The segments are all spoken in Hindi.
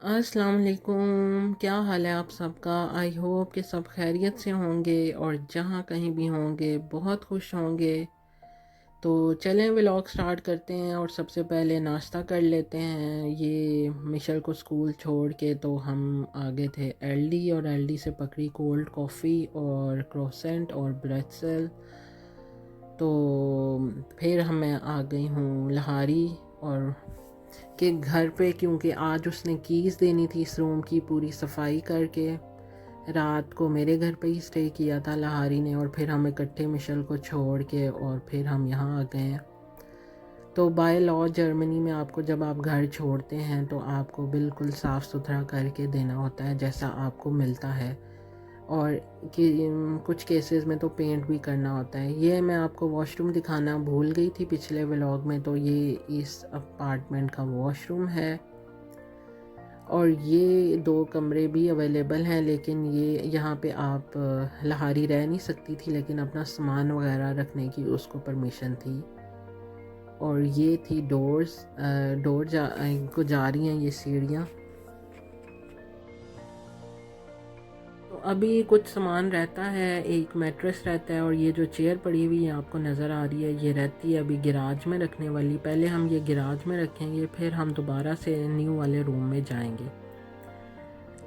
अस्सलाम वालेकुम। क्या हाल है आप सबका? आई होप कि सब खैरियत से होंगे और जहाँ कहीं भी होंगे बहुत खुश होंगे। तो चलें व्लॉग स्टार्ट करते हैं और सबसे पहले नाश्ता कर लेते हैं। ये मिशल को स्कूल छोड़ के तो हम आ गए थे एलडी और एलडी से पकड़ी कोल्ड कॉफ़ी और क्रोसेंट और ब्रेडसेल। तो फिर मैं आ गई हूँ लहारी और के घर पे, क्योंकि आज उसने कीज़ देनी थी इस रूम की पूरी सफाई करके। रात को मेरे घर पे ही स्टे किया था लहारी ने और फिर हम इकट्ठे मिशल को छोड़ के और फिर हम यहाँ आ गए हैं। तो बाय लॉ जर्मनी में आपको जब आप घर छोड़ते हैं तो आपको बिल्कुल साफ़ सुथरा करके देना होता है जैसा आपको मिलता है, और कि कुछ केसेस में तो पेंट भी करना होता है। ये मैं आपको वॉशरूम दिखाना भूल गई थी पिछले व्लॉग में। तो ये इस अपार्टमेंट का वॉशरूम है और ये 2 कमरे भी अवेलेबल हैं, लेकिन ये यहाँ पे आप लहारी रह नहीं सकती थी, लेकिन अपना सामान वगैरह रखने की उसको परमिशन थी। और ये थी डोर को जा रही हैं ये सीढ़ियाँ। तो अभी कुछ सामान रहता है, एक मैट्रेस रहता है और ये जो चेयर पड़ी हुई है आपको नज़र आ रही है ये रहती है अभी गिराज में रखने वाली। पहले हम ये गिराज में रखेंगे फिर हम दोबारा से न्यू वाले रूम में जाएंगे।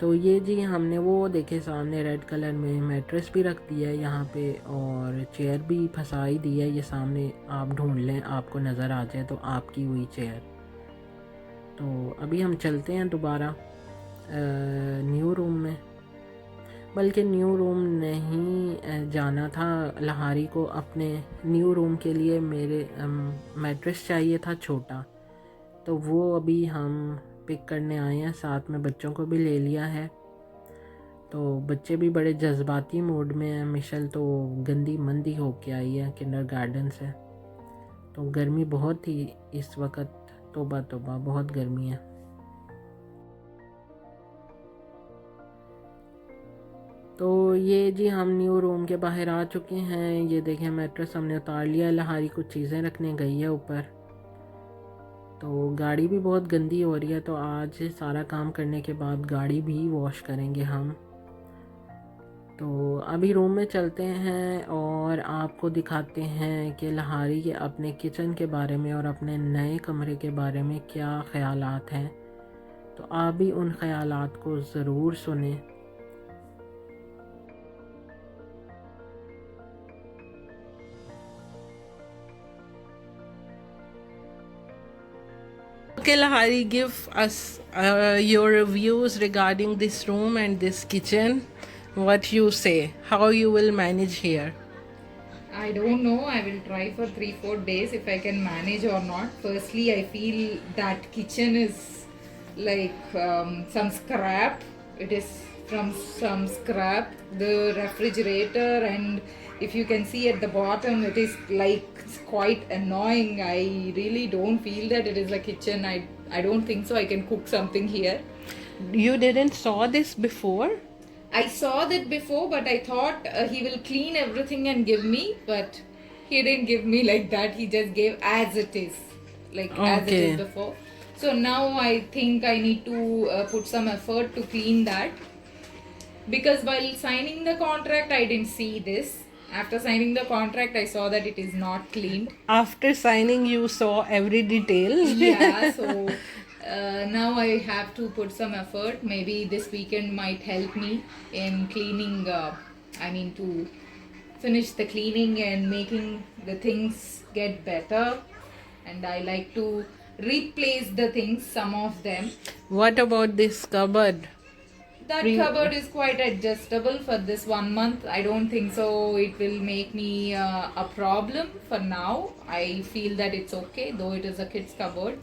तो ये जी हमने वो देखे सामने रेड कलर में मैट्रेस भी रख दिया है यहाँ पे और चेयर भी फंसा ही दी है। ये सामने आप ढूंढ लें आपको नज़र आ जाए तो आपकी हुई चेयर। तो अभी हम चलते हैं दोबारा न्यू रूम में, बल्कि न्यू रूम नहीं जाना था लहारी को। अपने न्यू रूम के लिए मेरे मैट्रेस चाहिए था छोटा, तो वो अभी हम पिक करने आए हैं। साथ में बच्चों को भी ले लिया है। तो बच्चे भी बड़े जज्बाती मूड में हैं। मिशल तो गंदी मंदी होके आई है किंडरगार्टन से। तो गर्मी बहुत थी इस वक्त, तौबा तौबा बहुत गर्मी है। तो ये जी हम न्यू रूम के बाहर आ चुके हैं। ये देखें मैट्रेस हमने उतार लिया। लहारी कुछ चीज़ें रखने गई है ऊपर। तो गाड़ी भी बहुत गंदी हो रही है, तो आज सारा काम करने के बाद गाड़ी भी वॉश करेंगे हम। तो अभी रूम में चलते हैं और आपको दिखाते हैं कि लहारी के अपने किचन के बारे में और अपने नए कमरे के बारे में क्या ख़यालात हैं। तो आप भी उन ख़यालात को ज़रूर सुने। Okay, Lahari, give us your reviews regarding this room and this kitchen. What you say? How you will manage here? I don't know. I will try for 3-4 days if I can manage or not. Firstly, I feel that kitchen is like some scrap. It is from some scrap. The refrigerator, and if you can see at the bottom, it is like it's quite annoying. I really don't feel that it is a kitchen. I don't think so. I can cook something here. You didn't saw this before? I saw that before, but I thought he will clean everything and give me, but he didn't give me like that. He just gave as it is, like as it is Okay. before. So now I think I need to put some effort to clean that, because while signing the contract, I didn't see this. After signing the contract, I saw that it is not cleaned. After signing, you saw every detail. Yeah, so now I have to put some effort. Maybe this weekend might help me in cleaning. To finish the cleaning and making the things get better. And I like to replace the things, some of them. What about this cupboard? That cupboard is quite adjustable for this 1 month. I don't think so it will make me a problem for now. I feel that it's okay, though it is a kid's cupboard.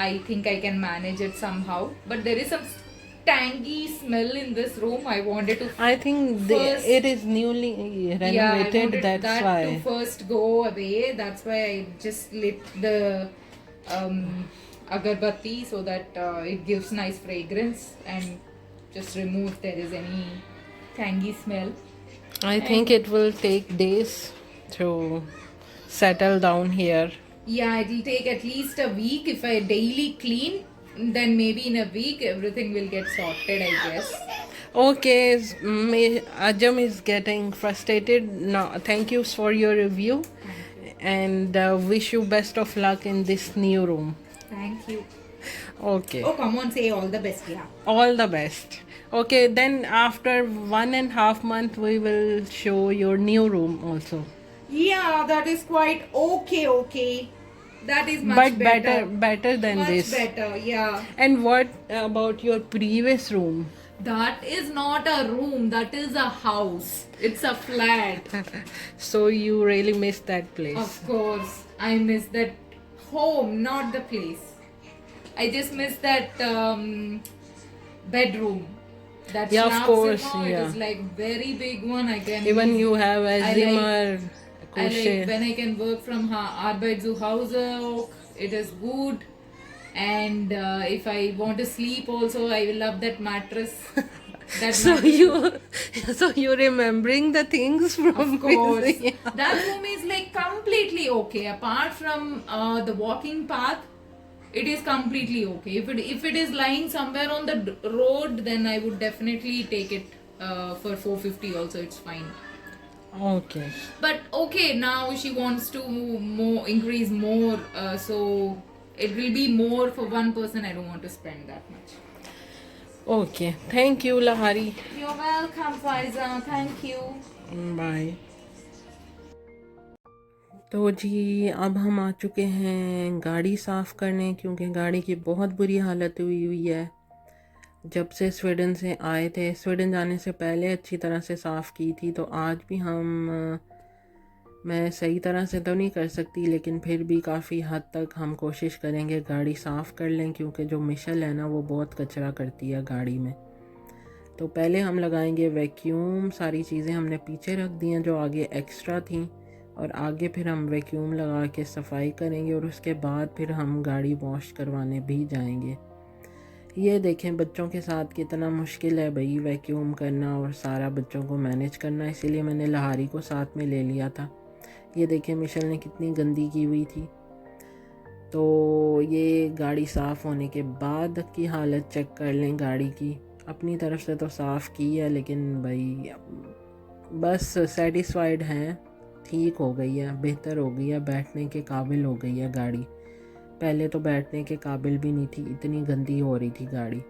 I think I can manage it somehow. But there is some tangy smell in this room. I wanted to I think it is newly renovated. I wanted That's that why. to first go away. That's why I just lit the agarbatti so that it gives nice fragrance and just remove if there is any tangy smell. I think it will take days to settle down here. Yeah, it will take at least a week if I daily clean. then maybe in a week everything will get sorted, I guess. Okay, Ajam is getting frustrated. No, thank you for your review, and wish you best of luck in this new room. Thank you. Okay, Oh, come on, say all the best, yeah. all the best. Okay, then after 1.5 months, we will show your new room also. Yeah, that is quite okay. That is much But better, better. better than Much this. better, yeah. And what about your previous room? That is not a room, that is a house. It's a flat. So you really miss that place. Of course, I miss that home, not the place. I just miss that bedroom. That Yeah, of course, Schlafzimmer, it yeah. is like very big one. I can Even you have a I Zimmer, I like crochet. when I can work from Arbeit zu Hause. It is good. And if I want to sleep, also I will love that mattress. That So mattress. you, so you remembering the things from Of course, Museum. that room is like completely okay. Apart from the walking path, it is completely okay. If it is lying somewhere on the road, then I would definitely take it for 450. Also, it's fine. Okay. But okay, now she wants to increase more, so it will be more for one person. I don't want to spend that much. Okay. Thank you, Lahari. You're welcome, Faiza. Thank you. Bye. तो जी अब हम आ चुके हैं गाड़ी साफ़ करने, क्योंकि गाड़ी की बहुत बुरी हालत हुई हुई है। जब से स्वीडन से आए थे, स्वीडन जाने से पहले अच्छी तरह से साफ़ की थी, तो आज भी मैं सही तरह से तो नहीं कर सकती, लेकिन फिर भी काफ़ी हद तक हम कोशिश करेंगे गाड़ी साफ़ कर लें, क्योंकि जो मिशेल है ना वो बहुत कचरा करती है गाड़ी में। तो पहले हम लगाएंगे वैक्यूम। सारी चीज़ें हमने पीछे रख दी हैं जो आगे एक्स्ट्रा थी, और आगे फिर हम वैक्यूम लगा के सफाई करेंगे, और उसके बाद फिर हम गाड़ी वॉश करवाने भी जाएंगे। ये देखें बच्चों के साथ कितना मुश्किल है भाई वैक्यूम करना और सारा बच्चों को मैनेज करना, इसीलिए मैंने लहारी को साथ में ले लिया था। ये देखें मिशेल ने कितनी गंदी की हुई थी। तो ये गाड़ी साफ़ होने के बाद की हालत चेक कर लें गाड़ी की। अपनी तरफ से तो साफ़ की है, लेकिन भाई बस सेटिस्फाइड हैं, ठीक हो गई है, बेहतर हो गई है, बैठने के काबिल हो गई है गाड़ी। पहले तो बैठने के काबिल भी नहीं थी, इतनी गंदी हो रही थी गाड़ी।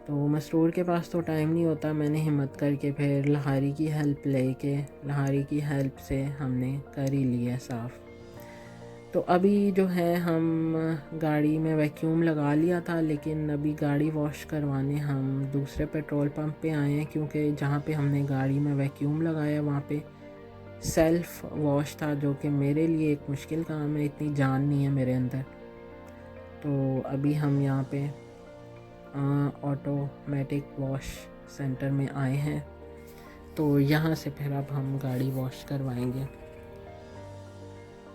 तो मसरूर के पास तो टाइम नहीं होता, मैंने हिम्मत करके फिर लहारी की हेल्प लेके लहारी की हेल्प से हमने कर ही लिया साफ़। तो अभी जो है हम गाड़ी में वैक्यूम लगा लिया था, लेकिन अभी गाड़ी वॉश करवाने हम दूसरे पेट्रोल पंप पे आए हैं, क्योंकि जहाँ पे हमने गाड़ी में वैक्यूम लगाया वहाँ पे सेल्फ़ वॉश था, जो कि मेरे लिए एक मुश्किल काम है, इतनी जान नहीं है मेरे अंदर। तो अभी हम यहाँ पे ऑटोमेटिक वॉश सेंटर में आए हैं, तो यहाँ से फिर अब हम गाड़ी वॉश करवाएंगे।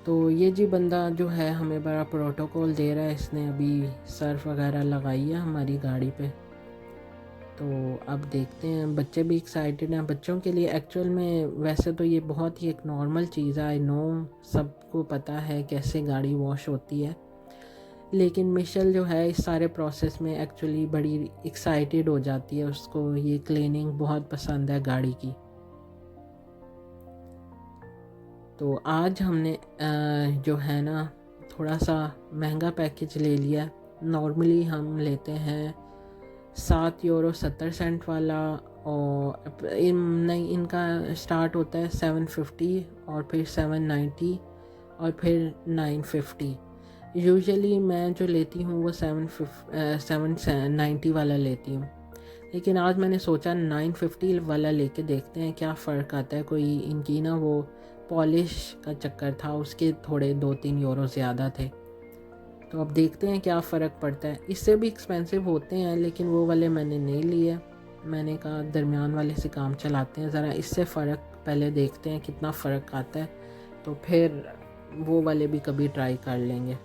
तो ये जी बंदा जो है हमें बड़ा प्रोटोकॉल दे रहा है, इसने अभी सर्फ वगैरह लगाई है हमारी गाड़ी पे। तो अब देखते हैं, बच्चे भी एक्साइटेड हैं। बच्चों के लिए एक्चुअल में वैसे तो ये बहुत ही एक नॉर्मल चीज़ है, आई नो सबको पता है कैसे गाड़ी वॉश होती है, लेकिन मिशेल जो है इस सारे प्रोसेस में एक्चुअली बड़ी एक्साइटेड हो जाती है, उसको ये क्लीनिंग बहुत पसंद है गाड़ी की। तो आज हमने जो है ना थोड़ा सा महंगा पैकेज ले लिया। नॉर्मली हम लेते हैं €7.70 वाला, और इनका स्टार्ट होता है 750 और फिर 790 और फिर 950। यूजुअली मैं जो लेती हूँ वो 790 वाला लेती हूँ, लेकिन आज मैंने सोचा 950 वाला लेके देखते हैं क्या फ़र्क आता है। कोई इनकी ना वो पॉलिश का चक्कर था, उसके थोड़े 2-3 यूरो ज़्यादा थे, तो अब देखते हैं क्या फ़र्क पड़ता है। इससे भी एक्सपेंसिव होते हैं, लेकिन वो वाले मैंने नहीं लिए। मैंने कहा दरमियान वाले से काम चलाते हैं, ज़रा इससे फ़र्क पहले देखते हैं कितना फ़र्क आता है, तो फिर वो वाले भी कभी ट्राई कर लेंगे।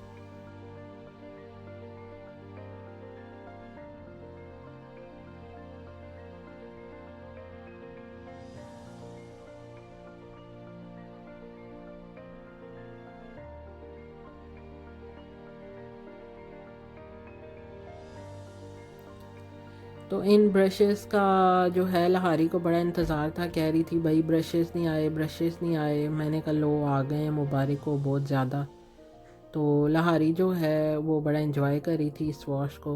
तो इन ब्रशेस का जो है लहारी को बड़ा इंतज़ार था, कह रही थी भाई ब्रशेस नहीं आए, ब्रशेस नहीं आए। मैंने कहा लो आ गए हैं, मुबारक हो बहुत ज़्यादा। तो लहारी जो है वो बड़ा इंजॉय कर रही थी इस वॉश को।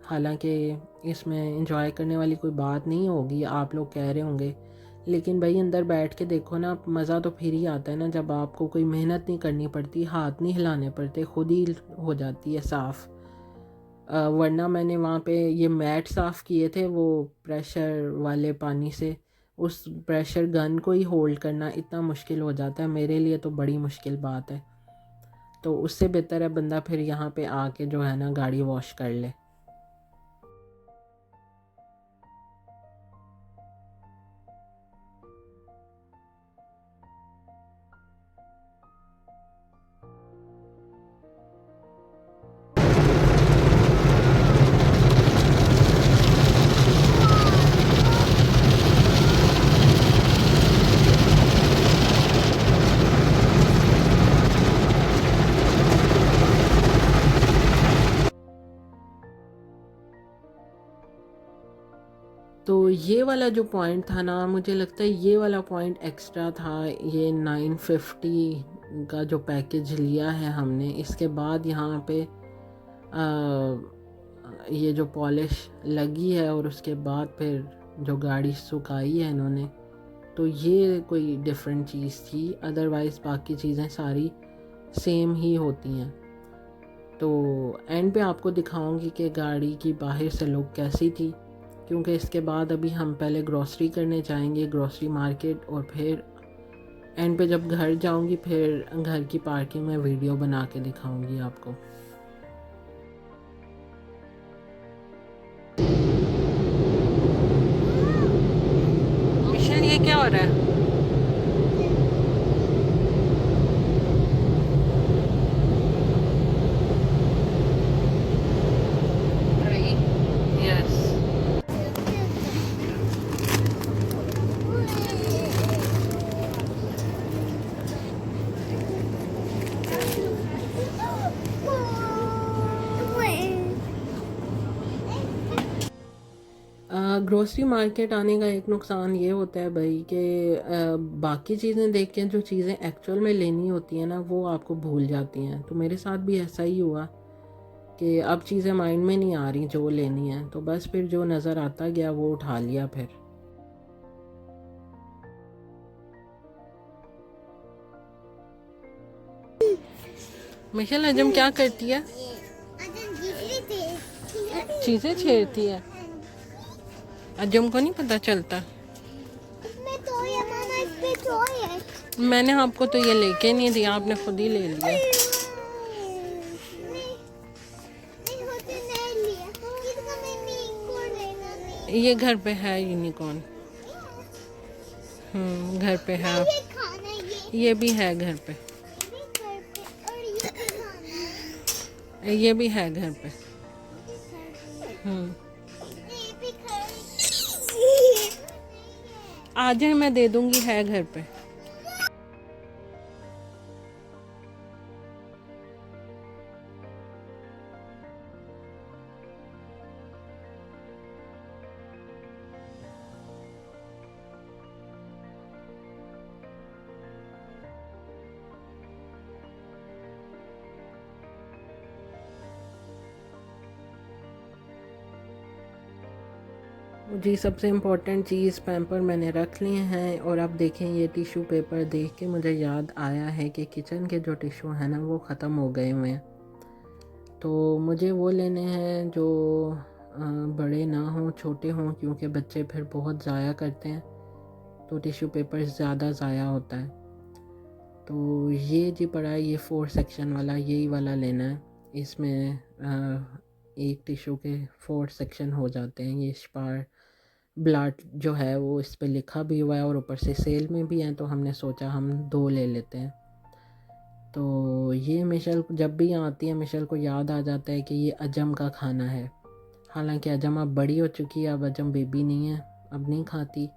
हालांकि इसमें इंजॉय करने वाली कोई बात नहीं होगी, आप लोग कह रहे होंगे, लेकिन भाई अंदर बैठ के देखो ना, मज़ा तो फिर ही आता है ना जब आपको कोई मेहनत नहीं करनी पड़ती, हाथ नहीं हिलाने पड़ते, खुद ही हो जाती है साफ़। वरना मैंने वहाँ पे ये मैट साफ़ किए थे वो प्रेशर वाले पानी से। उस प्रेशर गन को ही होल्ड करना इतना मुश्किल हो जाता है, मेरे लिए तो बड़ी मुश्किल बात है। तो उससे बेहतर है बंदा फिर यहाँ पे आके जो है ना गाड़ी वॉश कर ले। तो ये वाला जो पॉइंट था ना, मुझे लगता है ये वाला पॉइंट एक्स्ट्रा था। ये 950 का जो पैकेज लिया है हमने, इसके बाद यहाँ पे ये जो पॉलिश लगी है और उसके बाद फिर जो गाड़ी सुखाई है इन्होंने, तो ये कोई डिफरेंट चीज़ थी। अदरवाइज़ बाकी चीज़ें सारी सेम ही होती हैं। तो एंड पे आपको दिखाऊंगी कि गाड़ी की बाहर से लुक कैसी थी, क्योंकि इसके बाद अभी हम पहले ग्रॉसरी करने जाएंगे, ग्रॉसरी मार्केट, और फिर एंड पे जब घर जाऊंगी फिर घर की पार्किंग में वीडियो बना के दिखाऊंगी आपको। मिशन ये क्या हो रहा है? Right. यस। ग्रोसरी मार्केट आने का एक नुकसान ये होता है भाई कि बाकी चीज़ें देख के जो चीज़ें एक्चुअल में लेनी होती हैं ना वो आपको भूल जाती हैं। तो मेरे साथ भी ऐसा ही हुआ कि अब चीज़ें माइंड में नहीं आ रही जो लेनी है, तो बस फिर जो नज़र आता गया वो उठा लिया फिर। मिशेल अजम क्या करती है? चीज़ें छेड़ती है। अजम को नहीं पता चलता। मैंने आपको तो ये लेके नहीं दिया, आपने खुद ही ले लिया। ये घर पे है यूनिकॉर्न। घर पे है। ये भी है घर पे। ये भी है घर पे। आ जाए, मैं दे दूंगी, है घर पे। जी सबसे इम्पोर्टेंट चीज़ पैम्पर मैंने रख लिए हैं। और अब देखें ये टिशू पेपर देख के मुझे याद आया है कि किचन के जो टिशू हैं ना वो ख़त्म हो गए हुए हैं, तो मुझे वो लेने हैं जो बड़े ना हों, छोटे हों, क्योंकि बच्चे फिर बहुत ज़ाया करते हैं तो टिशू पेपर ज़्यादा ज़ाया होता है। तो ये जी पड़ा है, ये 4 सेक्शन वाला, यही वाला लेना है। इसमें एक टिशू के 4 सेक्शन हो जाते हैं। ये स्पार ब्लाट जो है वो इस पे लिखा भी हुआ है और ऊपर से सेल में भी है, तो हमने सोचा हम 2 ले लेते हैं। तो ये मिशेल जब भी यहाँ आती है मिशेल को याद आ जाता है कि ये अजम का खाना है। हालांकि अजम अब बड़ी हो चुकी है, अब अजम बेबी नहीं है, अब नहीं खाती।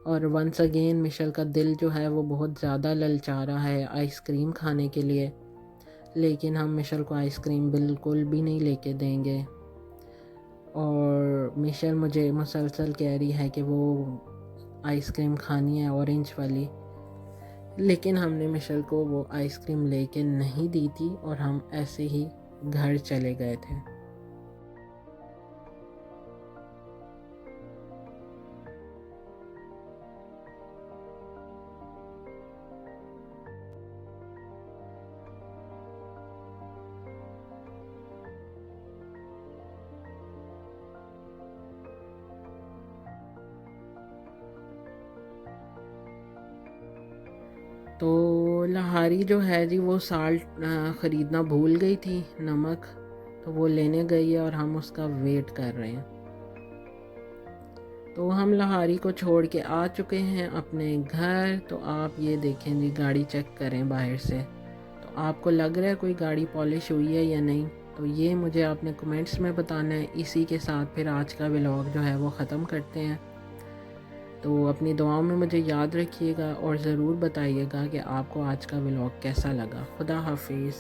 और वंस अगेन मिशेल का दिल जो है वो बहुत ज़्यादा ललचा रहा है आइसक्रीम खाने के लिए, लेकिन हम मिशेल को आइसक्रीम बिल्कुल भी नहीं लेके देंगे। और मिशेल मुझे मुसलसल कह रही है कि वो आइसक्रीम खानी है ऑरेंज वाली, लेकिन हमने मिशेल को वो आइसक्रीम लेके नहीं दी थी और हम ऐसे ही घर चले गए थे। तो लहारी जो है जी वो साल्ट ख़रीदना भूल गई थी, नमक, तो वो लेने गई है और हम उसका वेट कर रहे हैं। तो हम लहारी को छोड़ के आ चुके हैं अपने घर। तो आप ये देखें जी, गाड़ी चेक करें बाहर से, तो आपको लग रहा है कोई गाड़ी पॉलिश हुई है या नहीं, तो ये मुझे आपने कमेंट्स में बताना है। इसी के साथ फिर आज का व्लॉग जो है वो ख़त्म करते हैं। तो अपनी दुआओं में मुझे याद रखिएगा और ज़रूर बताइएगा कि आपको आज का व्लॉग कैसा लगा। खुदा हाफिज़।